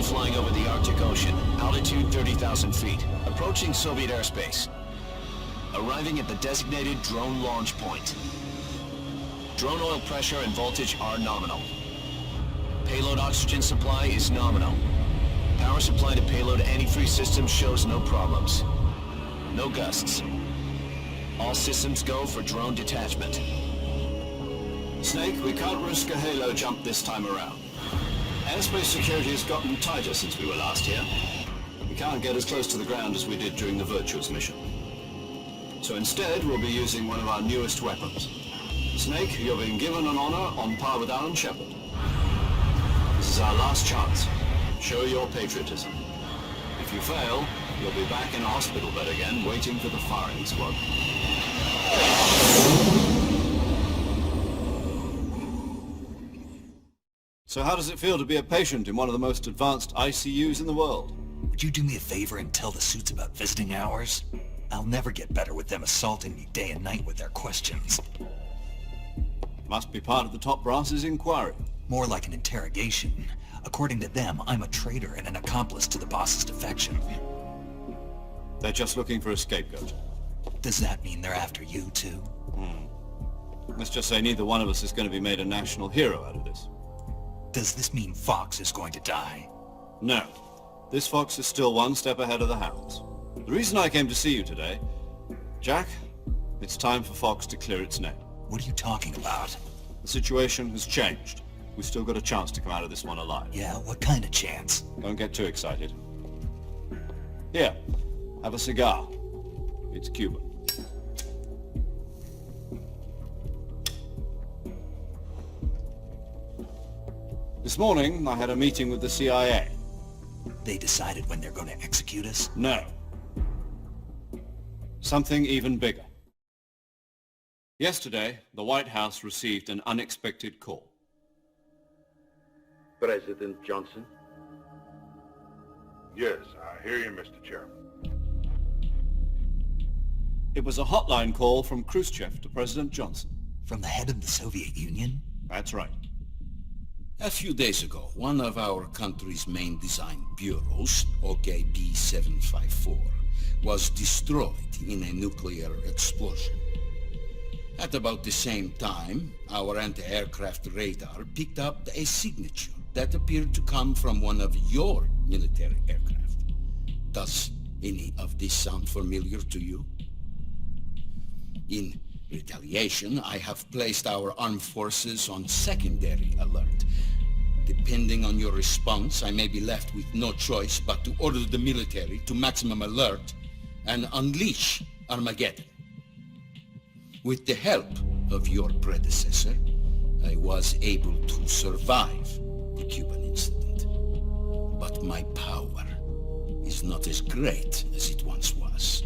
flying over the Arctic Ocean, altitude 30,000 feet, approaching Soviet airspace. Arriving at the designated drone launch point. Drone oil pressure and voltage are nominal. Payload oxygen supply is nominal. Power supply to payload antifreeze system shows no problems. No gusts. All systems go for drone detachment. Snake, we can't risk a halo jump this time around. Airspace security has gotten tighter since we were last here. We can't get as close to the ground as we did during the Virtuous mission. So instead, we'll be using one of our newest weapons. Snake, you're being given an honor on par with Alan Shepard. This is our last chance. Show your patriotism. If you fail, you'll be back in a hospital bed again, waiting for the firing squad. So how does it feel to be a patient in one of the most advanced ICUs in the world? Would you do me a favor and tell the suits about visiting hours? I'll never get better with them assaulting me day and night with their questions. Must be part of the top brass's inquiry. More like an interrogation. According to them, I'm a traitor and an accomplice to the boss's defection. They're just looking for a scapegoat. Does that mean they're after you, too? Let's just say neither one of us is going to be made a national hero out of this. Does this mean Fox is going to die? No. This fox is still one step ahead of the hounds. The reason I came to see you today, Jack, it's time for Fox to clear its name. What are you talking about? The situation has changed. We've still got a chance to come out of this one alive. Yeah, what kind of chance? Don't get too excited. Here, have a cigar. It's Cuban. This morning, I had a meeting with the CIA. They decided when they're going to execute us? No. Something even bigger. Yesterday, the White House received an unexpected call. President Johnson? Yes, I hear you, Mr. Chairman. It was a hotline call from Khrushchev to President Johnson. From the head of the Soviet Union? That's right. A few days ago, one of our country's main design bureaus, OKB 754, was destroyed in a nuclear explosion. At about the same time, our anti-aircraft radar picked up a signature that appeared to come from one of your military aircraft. Does any of this sound familiar to you? In retaliation, I have placed our armed forces on secondary alert. Depending on your response, I may be left with no choice but to order the military to maximum alert and unleash Armageddon. With the help of your predecessor, I was able to survive the Cuban incident. But my power is not as great as it once was.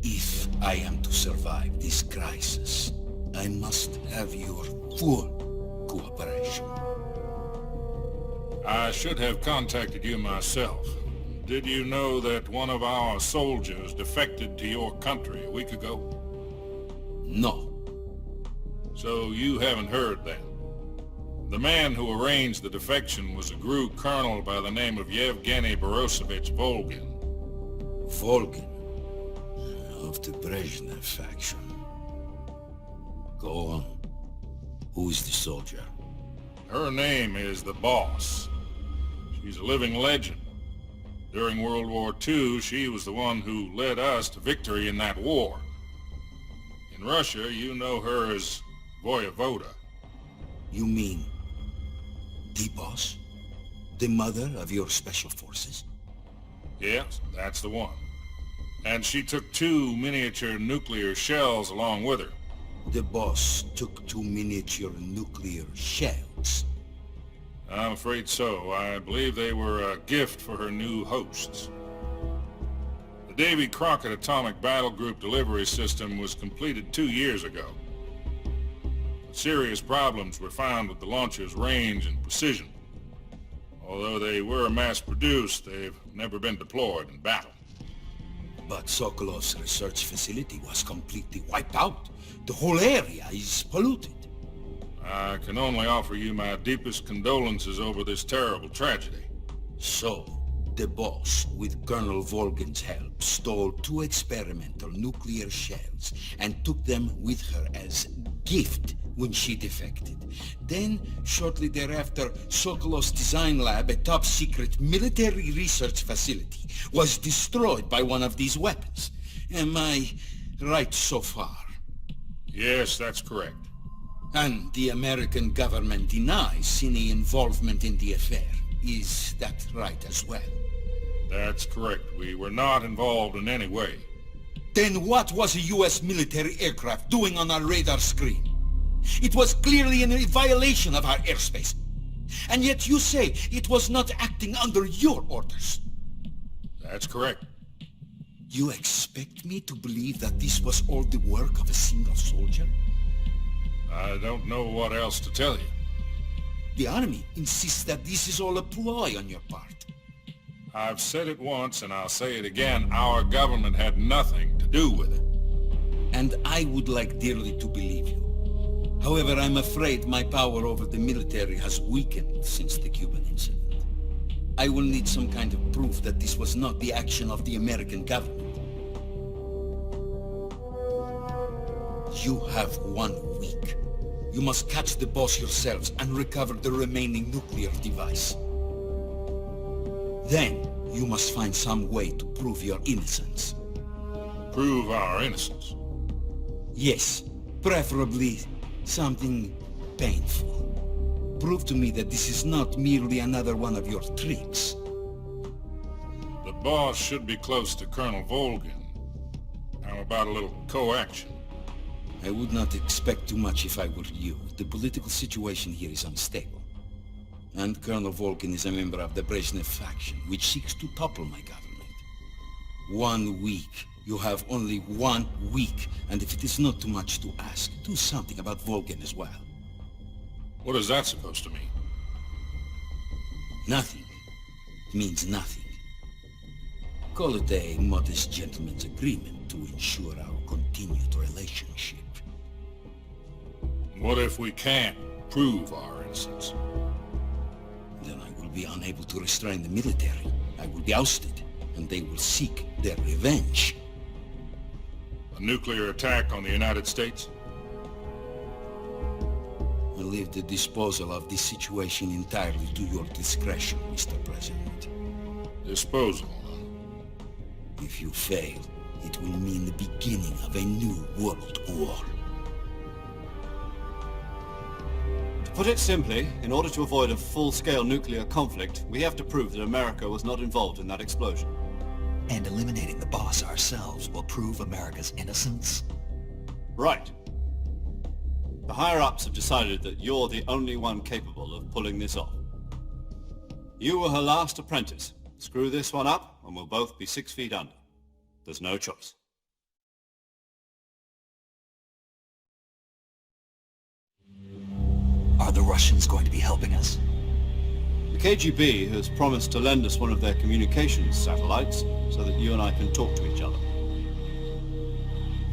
If I am to survive this crisis, I must have your full cooperation. I should have contacted you myself. Did you know that one of our soldiers defected to your country a week ago? No. So you haven't heard then. The man who arranged the defection was a GRU colonel by the name of Yevgeny Borosovich Volgin. Volgin, of the Brezhnev faction. Go on. Who is the soldier? Her name is the Boss. She's a living legend. During World War II, she was the one who led us to victory in that war. In Russia, you know her as Voyevoda. You mean the boss? The mother of your special forces? Yes, that's the one. And she took 2 miniature nuclear shells along with her. The boss took 2 miniature nuclear shells. I'm afraid so. I believe they were a gift for her new hosts. The Davy Crockett Atomic Battle Group delivery system was completed 2 years ago. Serious problems were found with the launcher's range and precision. Although they were mass-produced, they've never been deployed in battle. But Sokolov's research facility was completely wiped out. The whole area is polluted. I can only offer you my deepest condolences over this terrible tragedy. So, the boss, with Colonel Volgin's help, stole 2 experimental nuclear shells and took them with her as gift when she defected. Then, shortly thereafter, Sokolov's design lab, a top-secret military research facility, was destroyed by one of these weapons. Am I right so far? Yes, that's correct. And the American government denies any involvement in the affair. Is that right as well? That's correct. We were not involved in any way. Then what was a U.S. military aircraft doing on our radar screen? It was clearly in a violation of our airspace. And yet you say it was not acting under your orders. That's correct. You expect me to believe that this was all the work of a single soldier? I don't know what else to tell you. The army insists that this is all a ploy on your part. I've said it once and I'll say it again. Our government had nothing to do with it. And I would like dearly to believe you. However, I'm afraid my power over the military has weakened since the Cuban incident. I will need some kind of proof that this was not the action of the American government. You have 1 week. You must catch the boss yourselves and recover the remaining nuclear device. Then, you must find some way to prove your innocence. Prove our innocence. Yes, preferably something painful. Prove to me that this is not merely another one of your tricks. The boss should be close to Colonel Volgin. How about a little co-action? I would not expect too much if I were you. The political situation here is unstable. And Colonel Volgin is a member of the Brezhnev faction, which seeks to topple my government. 1 week. You have only 1 week, and if it is not too much to ask, do something about Volgin as well. What is that supposed to mean? Nothing. It means nothing. Call it a modest gentleman's agreement to ensure our continued relationship. What if we can't prove our innocence? Then I will be unable to restrain the military. I will be ousted, and they will seek their revenge. A nuclear attack on the United States? I leave the disposal of this situation entirely to your discretion, Mr. President. Disposal, huh? If you fail, it will mean the beginning of a new world war. To put it simply, in order to avoid a full-scale nuclear conflict, we have to prove that America was not involved in that explosion. And eliminating the boss ourselves will prove America's innocence? Right. The higher-ups have decided that you're the only one capable of pulling this off. You were her last apprentice. Screw this one up, and we'll both be 6 feet under. There's no choice. Are the Russians going to be helping us? The KGB has promised to lend us one of their communications satellites so that you and I can talk to each other.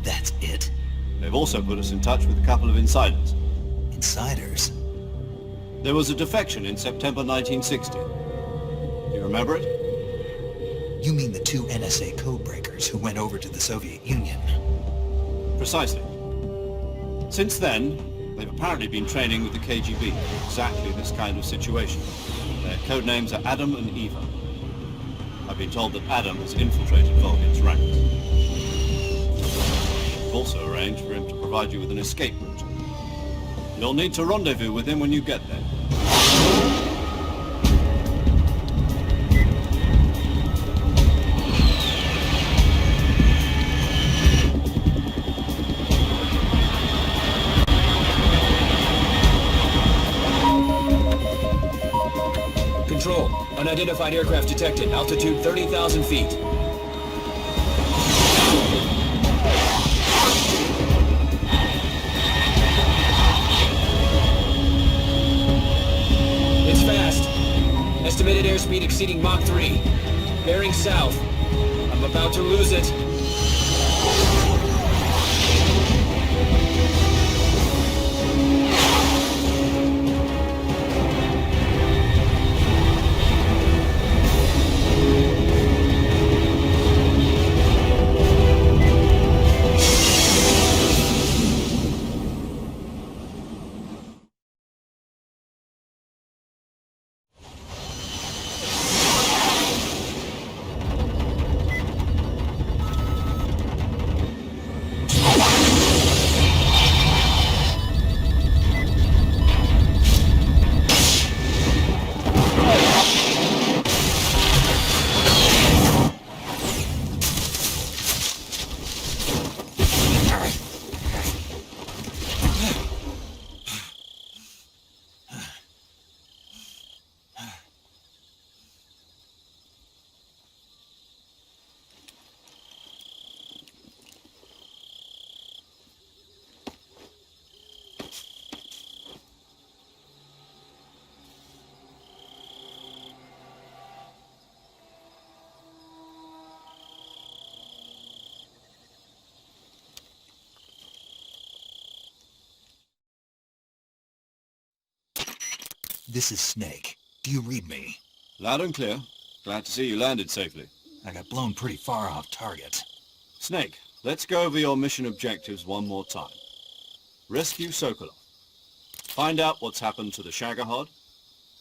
That's it? They've also put us in touch with a couple of insiders. Insiders? There was a defection in September 1960. You remember it? You mean the 2 NSA codebreakers who went over to the Soviet Union? Precisely. Since then, they've apparently been training with the KGB for exactly this kind of situation. Their code names are Adam and Eva. I've been told that Adam has infiltrated Volgin's ranks. We've also arranged for him to provide you with an escape route. You'll need to rendezvous with him when you get there. Control. Unidentified aircraft detected. Altitude 30,000 feet. It's fast. Estimated airspeed exceeding Mach 3. Bearing south. I'm about to lose it. This is Snake. Do you read me? Loud and clear. Glad to see you landed safely. I got blown pretty far off target. Snake, let's go over your mission objectives one more time. Rescue Sokolov. Find out what's happened to the Shagohod,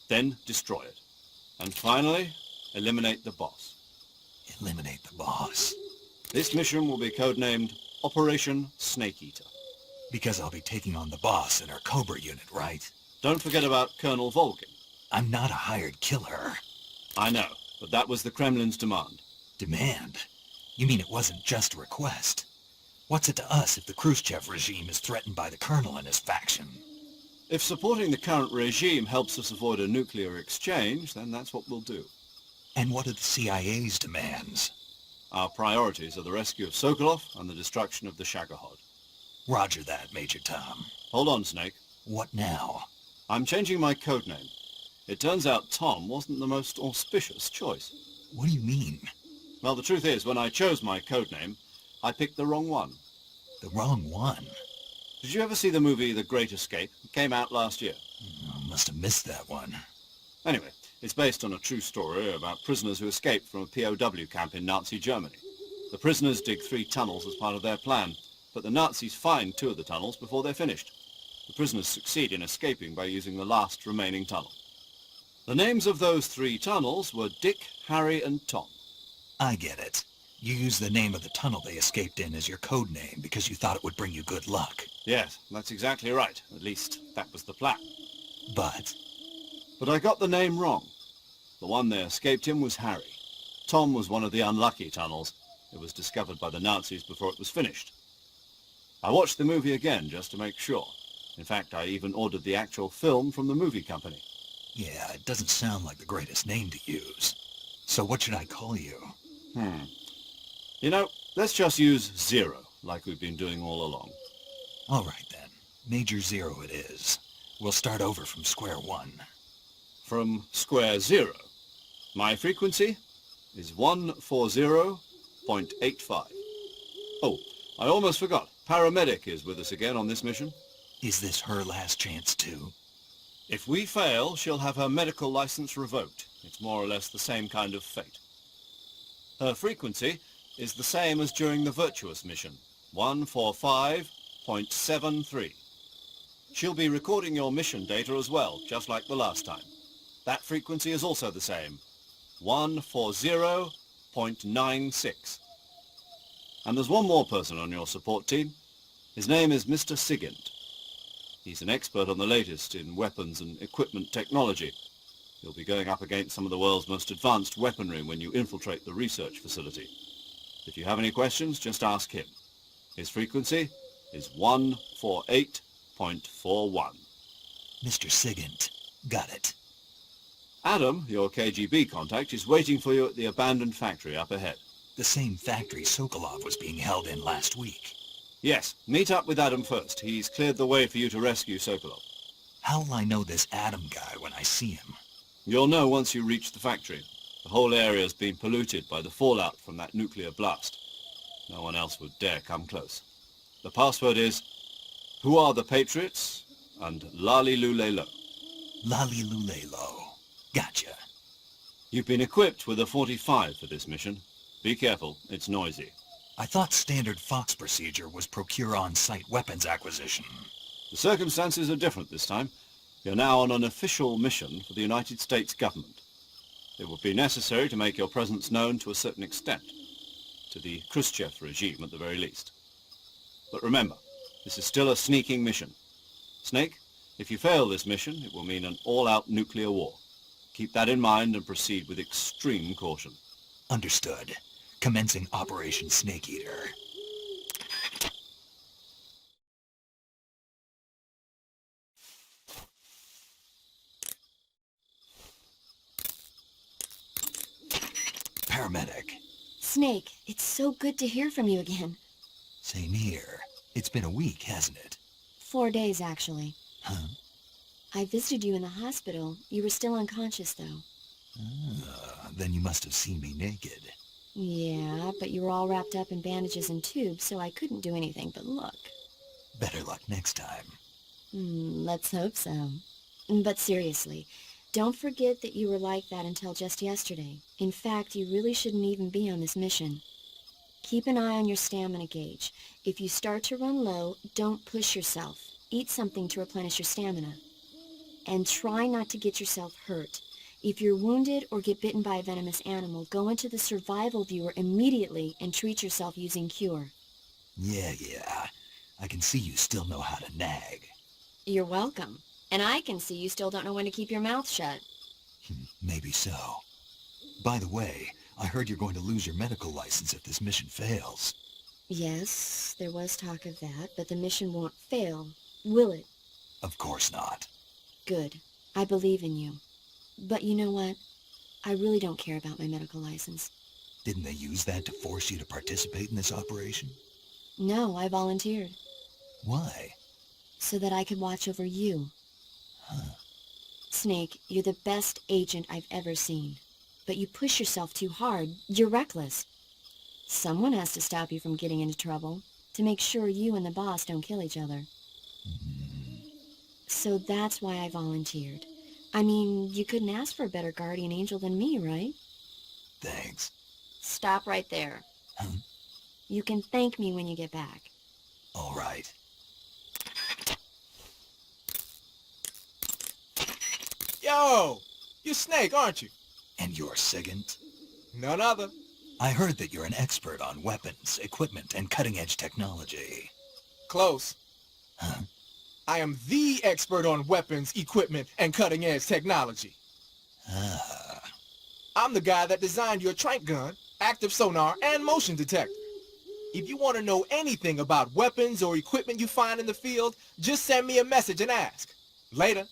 then destroy it. And finally, eliminate the boss. Eliminate the boss. This mission will be codenamed Operation Snake Eater. Because I'll be taking on the boss in our Cobra unit, right? Don't forget about Colonel Volgin. I'm not a hired killer. I know, but that was the Kremlin's demand. Demand? You mean it wasn't just a request? What's it to us if the Khrushchev regime is threatened by the colonel and his faction? If supporting the current regime helps us avoid a nuclear exchange, then that's what we'll do. And what are the CIA's demands? Our priorities are the rescue of Sokolov and the destruction of the Shagohod. Roger that, Major Tom. Hold on, Snake. What now? I'm changing my codename. It turns out Tom wasn't the most auspicious choice. What do you mean? Well, the truth is, when I chose my codename, I picked the wrong one. The wrong one? Did you ever see the movie The Great Escape? It came out last year. I must have missed that one. Anyway, it's based on a true story about prisoners who escaped from a POW camp in Nazi Germany. The prisoners dig 3 tunnels as part of their plan, but the Nazis find 2 of the tunnels before they're finished. The prisoners succeed in escaping by using the last remaining tunnel. The names of those 3 tunnels were Dick, Harry, and Tom. I get it. You used the name of the tunnel they escaped in as your code name because you thought it would bring you good luck. Yes, that's exactly right. At least, that was the plan. But I got the name wrong. The one they escaped in was Harry. Tom was one of the unlucky tunnels. It was discovered by the Nazis before it was finished. I watched the movie again just to make sure. In fact, I even ordered the actual film from the movie company. yeah, it doesn't sound like the greatest name to use. So what should I call you? You know, let's just use Zero, like we've been doing all along. All right then. Major Zero it is. We'll start over from square one. From square 0. My frequency is 140.85. Oh, I almost forgot. Paramedic is with us again on this mission. Is this her last chance too? If we fail, she'll have her medical license revoked. It's more or less the same kind of fate. Her frequency is the same as during the Virtuous mission, 145.73. She'll be recording your mission data as well, just like the last time. That frequency is also the same, 140.96. And there's one more person on your support team. His name is Mr. Sigint. He's an expert on the latest in weapons and equipment technology. You'll be going up against some of the world's most advanced weaponry when you infiltrate the research facility. If you have any questions, just ask him. His frequency is 148.41. Mr. Sigint. Got it. Adam, your KGB contact, is waiting for you at the abandoned factory up ahead. The same factory Sokolov was being held in last week. Yes, meet up with Adam first. He's cleared the way for you to rescue Sokolov. How'll I know this Adam guy when I see him? You'll know once you reach the factory. The whole area's been polluted by the fallout from that nuclear blast. No one else would dare come close. The password is, "Who are the Patriots?" and "Lali Lule Lo." Lali Lule Lo. Gotcha. You've been equipped with a 45 for this mission. Be careful, it's noisy. I thought standard Fox procedure was procure on-site weapons acquisition. The circumstances are different this time. You're now on an official mission for the United States government. It will be necessary to make your presence known to a certain extent, to the Khrushchev regime at the very least. But remember, this is still a sneaking mission. Snake, if you fail this mission, it will mean an all-out nuclear war. Keep that in mind and proceed with extreme caution. Understood. Commencing Operation Snake Eater. Paramedic. Snake, it's so good to hear from you again. Same here. It's been a week, hasn't it? 4 days, actually. Huh? I visited you in the hospital. You were still unconscious, though. Then you must have seen me naked. Yeah, but you were all wrapped up in bandages and tubes, so I couldn't do anything but look. Better luck next time. Let's hope so. But seriously, don't forget that you were like that until just yesterday. In fact, you really shouldn't even be on this mission. Keep an eye on your stamina gauge. If you start to run low, don't push yourself. Eat something to replenish your stamina. And try not to get yourself hurt. If you're wounded or get bitten by a venomous animal, go into the survival viewer immediately and treat yourself using cure. Yeah. I can see you still know how to nag. You're welcome. And I can see you still don't know when to keep your mouth shut. Maybe so. By the way, I heard you're going to lose your medical license if this mission fails. Yes, there was talk of that, but the mission won't fail, will it? Of course not. Good. I believe in you. But you know what? I really don't care about my medical license. Didn't they use that to force you to participate in this operation? No, I volunteered. Why? So that I could watch over you. Snake, you're the best agent I've ever seen. But you push yourself too hard. You're reckless. Someone has to stop you from getting into trouble, to make sure you and the boss don't kill each other. So that's why I volunteered. I mean, you couldn't ask for a better guardian angel than me, right? Thanks. Stop right there. You can thank me when you get back. All right. Yo! You're Snake, aren't you? And you're Sigint? None other. I heard that you're an expert on weapons, equipment, and cutting-edge technology. Close. Huh? I am the expert on weapons, equipment, and cutting-edge technology. Ah. I'm the guy that designed your trank gun, active sonar, and motion detector. If you want to know anything about weapons or equipment you find in the field, just send me a message and ask. Later.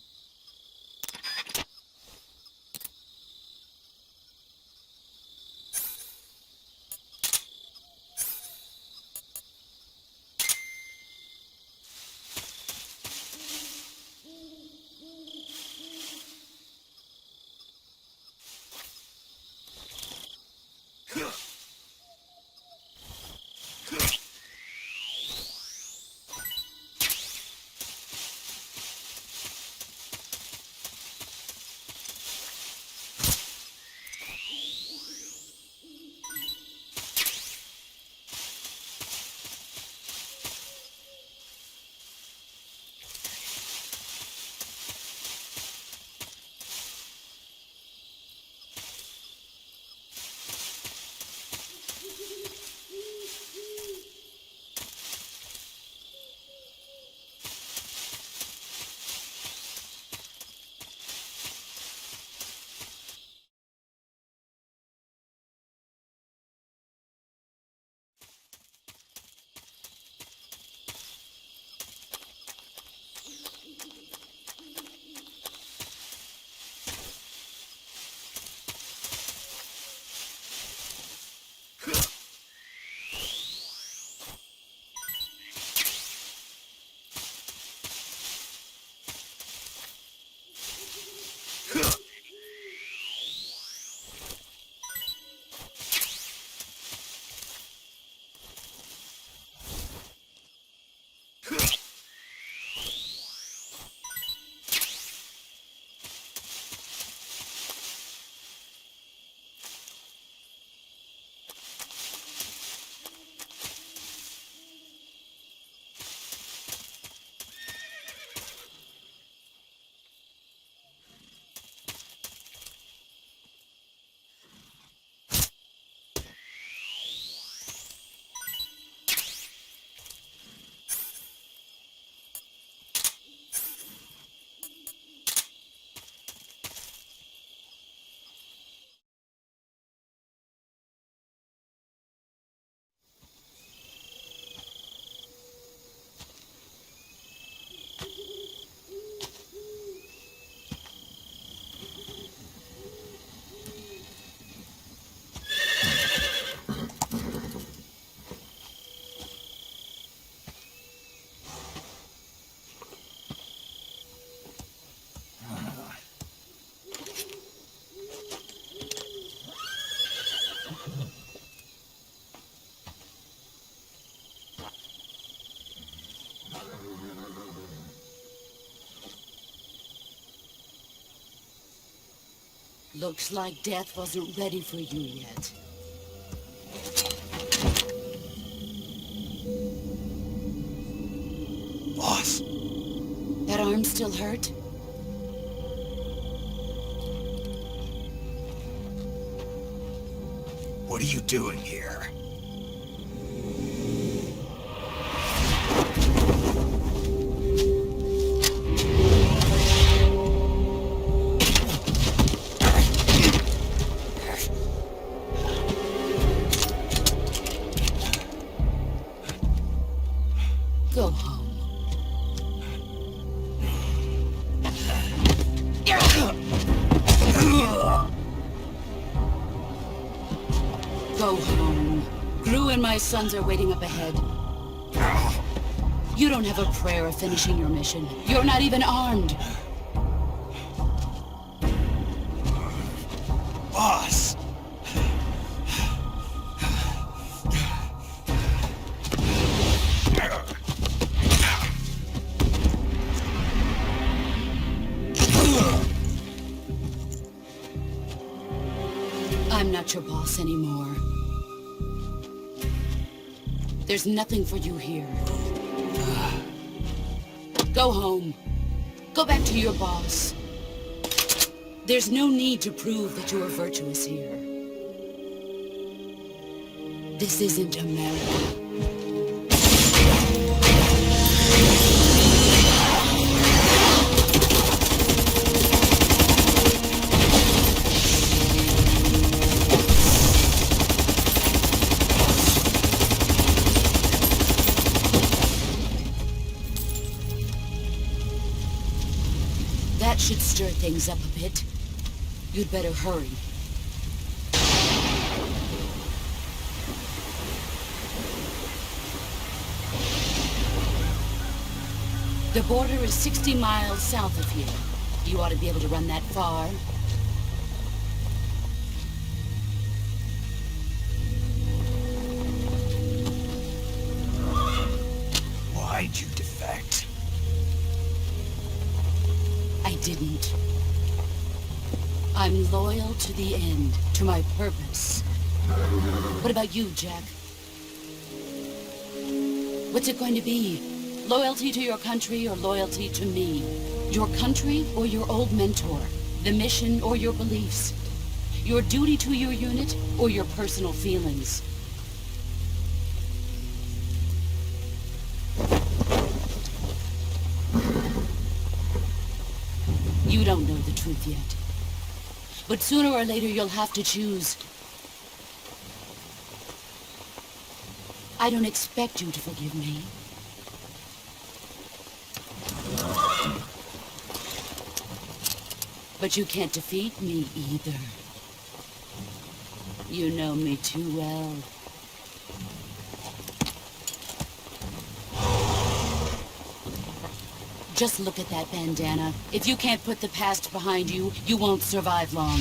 Looks like death wasn't ready for you yet. Boss. That arm still hurt? What are you doing here? Go home. Go home. Gru and my sons are waiting up ahead. You don't have a prayer of finishing your mission. You're not even armed. Boss! I'm not your boss anymore. There's nothing for you here. Go home. Go back to your boss. There's no need to prove that you are virtuous here. This isn't America. That should stir things up a bit. You'd better hurry. The border is 60 miles south of here. You ought to be able to run that far. Why'd you defect? I didn't. I'm loyal to the end, to my purpose. What about you, Jack? What's it going to be? Loyalty to your country or loyalty to me? Your country or your old mentor? The mission or your beliefs? Your duty to your unit or your personal feelings? You don't know the truth yet. But sooner or later you'll have to choose. I don't expect you to forgive me. But you can't defeat me either. You know me too well. Just look at that bandana. If you can't put the past behind you, you won't survive long.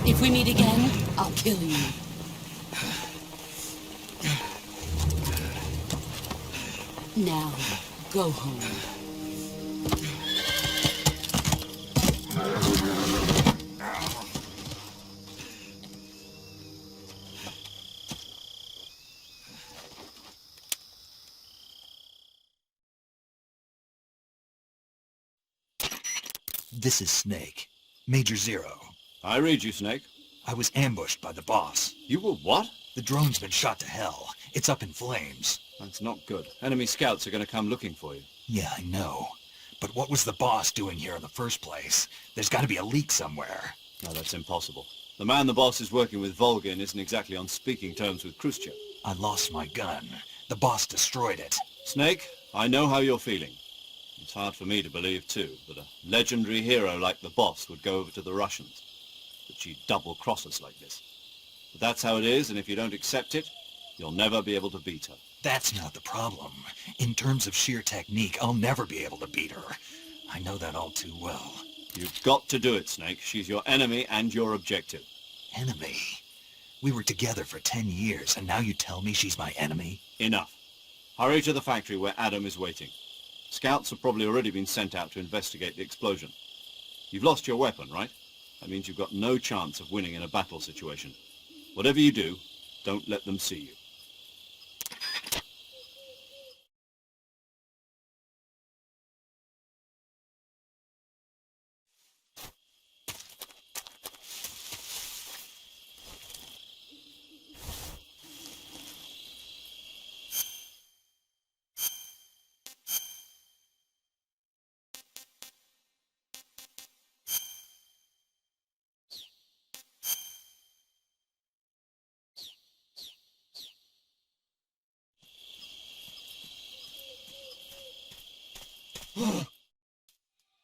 If we meet again, I'll kill you. Now, go home. This is Snake. Major Zero. I read you, Snake. I was ambushed by the boss. You were what? The drone's been shot to hell. It's up in flames. That's not good. Enemy scouts are going to come looking for you. Yeah, I know. But what was the boss doing here in the first place? There's got to be a leak somewhere. No, that's impossible. The man the boss is working with, Volgin, isn't exactly on speaking terms with Khrushchev. I lost my gun. The boss destroyed it. Snake, I know how you're feeling. It's hard for me to believe, too, that a legendary hero like the boss would go over to the Russians. That she'd double-cross us like this. But that's how it is, and if you don't accept it, you'll never be able to beat her. That's not the problem. In terms of sheer technique, I'll never be able to beat her. I know that all too well. You've got to do it, Snake. She's your enemy and your objective. Enemy? We were together for 10 years, and now you tell me she's my enemy? Enough. Hurry to the factory where Adam is waiting. Scouts have probably already been sent out to investigate the explosion. You've lost your weapon, right? That means you've got no chance of winning in a battle situation. Whatever you do, don't let them see you.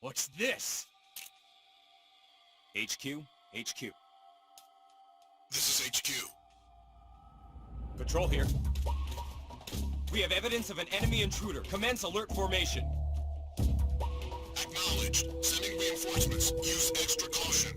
What's this? HQ? HQ. This is HQ. Patrol here. We have evidence of an enemy intruder. Commence alert formation. Acknowledged. Sending reinforcements. Use extra caution.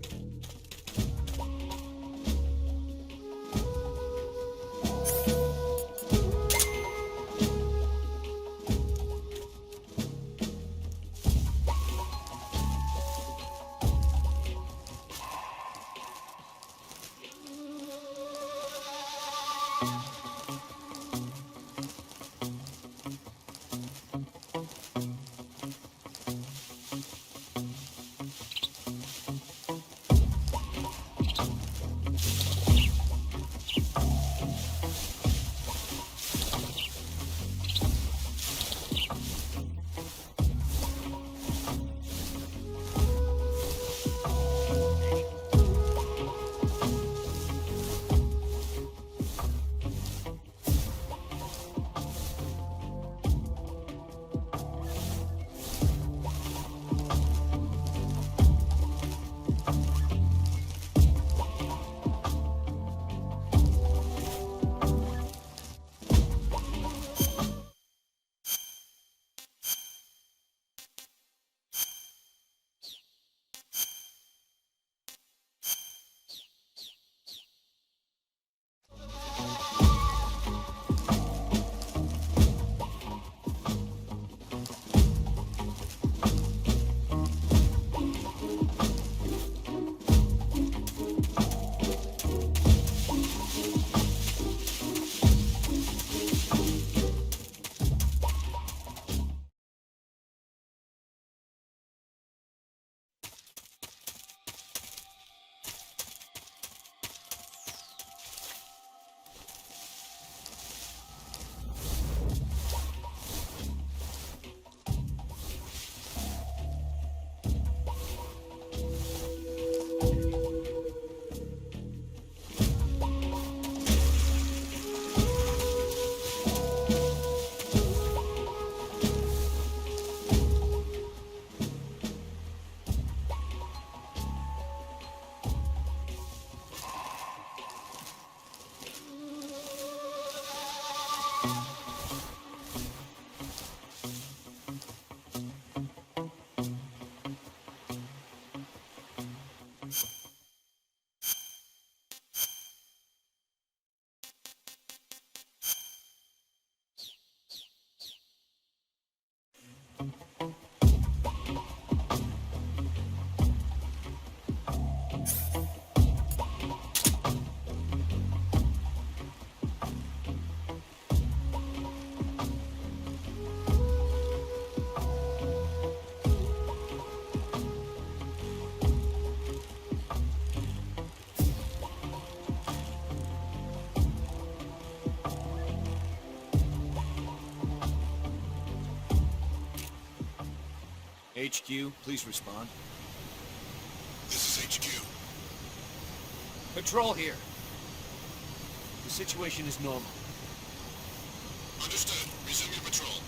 HQ, please respond. This is HQ. Patrol here. The situation is normal. Understood. Resume your patrol.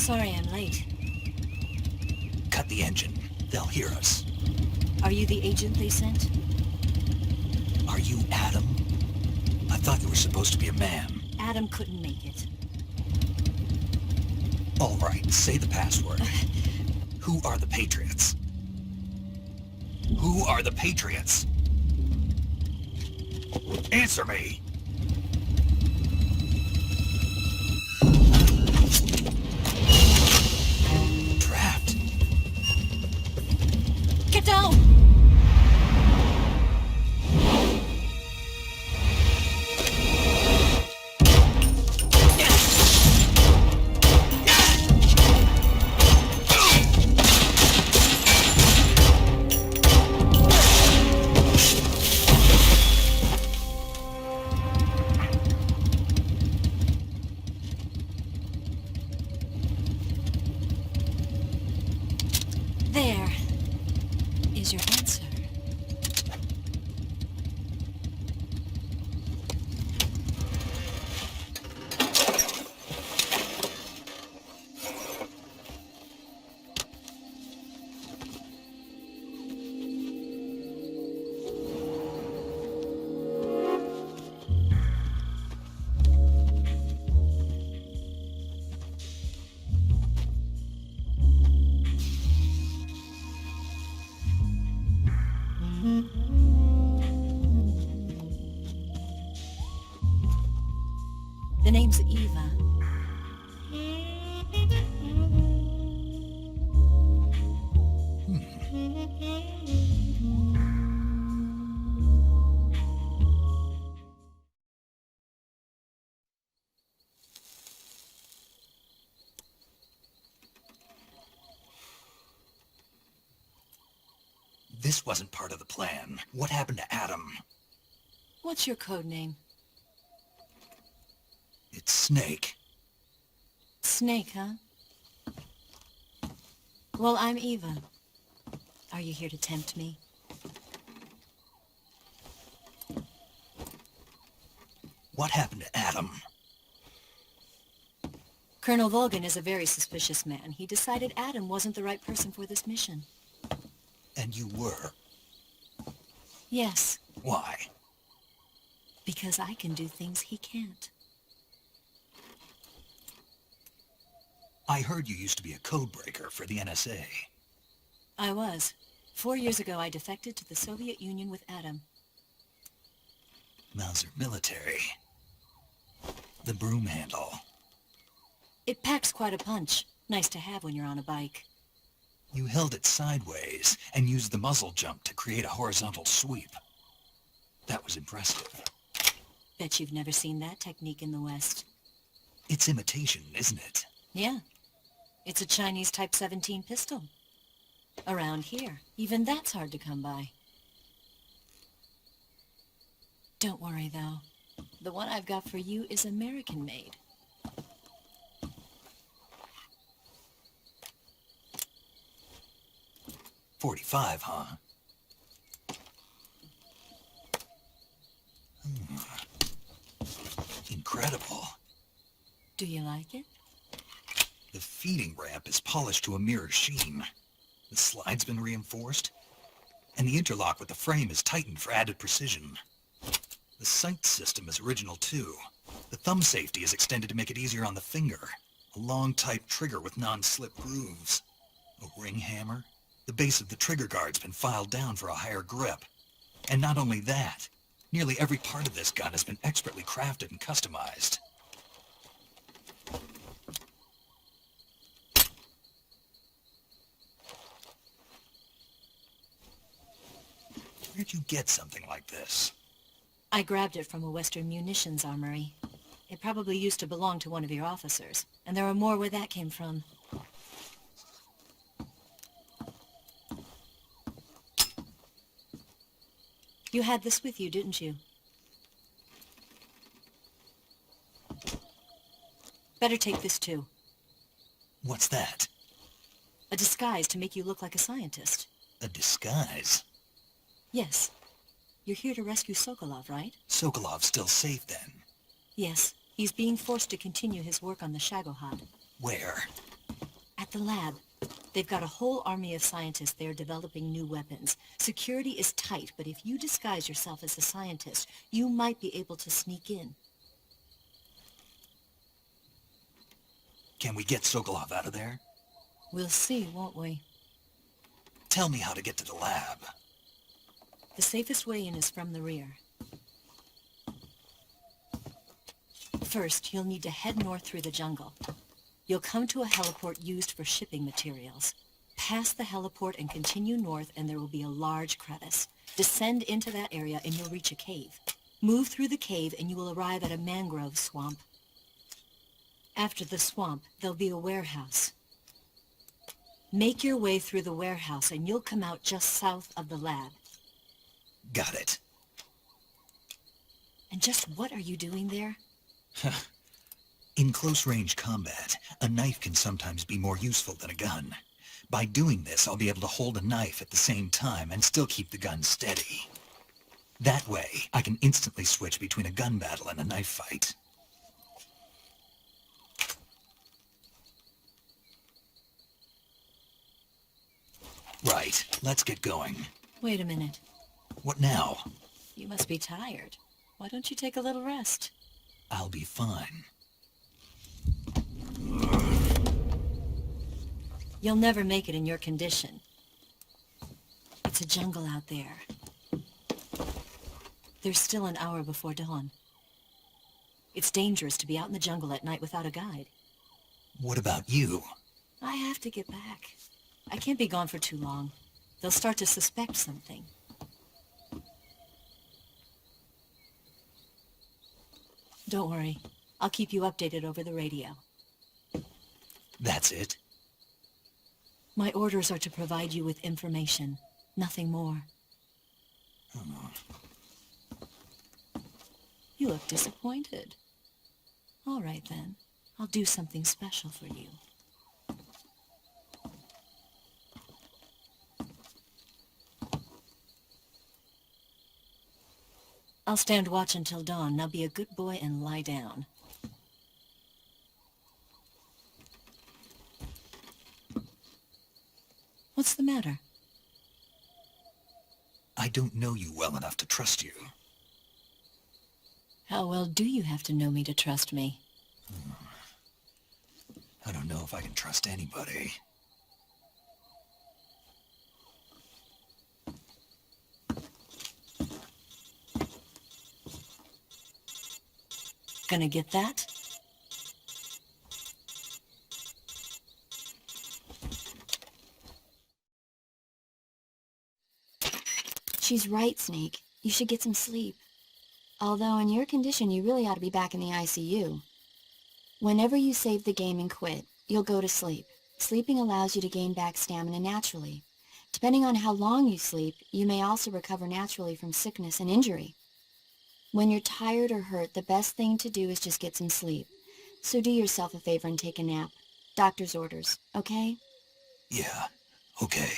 Sorry I'm late. Cut the engine. They'll hear us. Are you the agent they sent? Are you Adam? I thought you were supposed to be a man. Adam couldn't make it. All right, say the password. Who are the Patriots? Who are the Patriots? Answer me! Trapped. Get down! There is your answer. The name's Eva. This wasn't part of the plan. What happened to Adam? What's your code name? It's Snake. Snake, huh? Well, I'm Eva. Are you here to tempt me? What happened to Adam? Colonel Volgan is a very suspicious man. He decided Adam wasn't the right person for this mission. And you were? Yes, Why? because I can do things he can't. I heard you used to be a codebreaker for the NSA. I was. 4 years ago, I defected to the Soviet Union with Adam. Mauser military. The broom handle. It packs quite a punch. Nice to have when you're on a bike. You held it sideways and used the muzzle jump to create a horizontal sweep. That was impressive. Bet you've never seen that technique in the West. It's imitation, isn't it? Yeah. It's a Chinese Type 17 pistol. Around here, even that's hard to come by. Don't worry, though. The one I've got for you is American-made. .45, huh? Incredible. Do you like it? The feeding ramp is polished to a mirror sheen. The slide's been reinforced, and the interlock with the frame is tightened for added precision. The sight system is original too. The thumb safety is extended to make it easier on the finger. A long type trigger with non-slip grooves. A ring hammer. The base of the trigger guard's been filed down for a higher grip. And not only that, nearly every part of this gun has been expertly crafted and customized. Where'd you get something like this? I grabbed it from a Western munitions armory. It probably used to belong to one of your officers, and there are more where that came from. You had this with you, didn't you? Better take this too. What's that? A disguise to make you look like a scientist. A disguise? Yes. You're here to rescue Sokolov, right? Sokolov's still safe then? Yes. He's being forced to continue his work on the Shagohod. Where? At the lab. They've got a whole army of scientists there developing new weapons. Security is tight, but if you disguise yourself as a scientist, you might be able to sneak in. Can we get Sokolov out of there? We'll see, won't we? Tell me how to get to the lab. The safest way in is from the rear. First, you'll need to head north through the jungle. You'll come to a heliport used for shipping materials. Pass the heliport and continue north, and there will be a large crevice. Descend into that area and you'll reach a cave. Move through the cave and you will arrive at a mangrove swamp. After the swamp, there'll be a warehouse. Make your way through the warehouse and you'll come out just south of the lab. Got it. And just what are you doing there? In close-range combat, a knife can sometimes be more useful than a gun. By doing this, I'll be able to hold a knife at the same time and still keep the gun steady. That way, I can instantly switch between a gun battle and a knife fight. Right, let's get going. Wait a minute. What now? You must be tired. Why don't you take a little rest? I'll be fine. You'll never make it in your condition. It's a jungle out there. There's still an hour before dawn. It's dangerous to be out in the jungle at night without a guide. What about you? I have to get back. I can't be gone for too long. They'll start to suspect something. Don't worry. I'll keep you updated over the radio. That's it? My orders are to provide you with information. Nothing more. Oh. You look disappointed. All right, then. I'll do something special for you. I'll stand watch until dawn. Now be a good boy and lie down. What's the matter? I don't know you well enough to trust you. How well do you have to know me to trust me? I don't know if I can trust anybody. Gonna get that? She's right, Snake. You should get some sleep. Although in your condition, you really ought to be back in the ICU. Whenever you save the game and quit, you'll go to sleep. Sleeping allows you to gain back stamina naturally. Depending on how long you sleep, you may also recover naturally from sickness and injury. When you're tired or hurt, the best thing to do is just get some sleep. So do yourself a favor and take a nap. Doctor's orders, okay? Yeah, okay.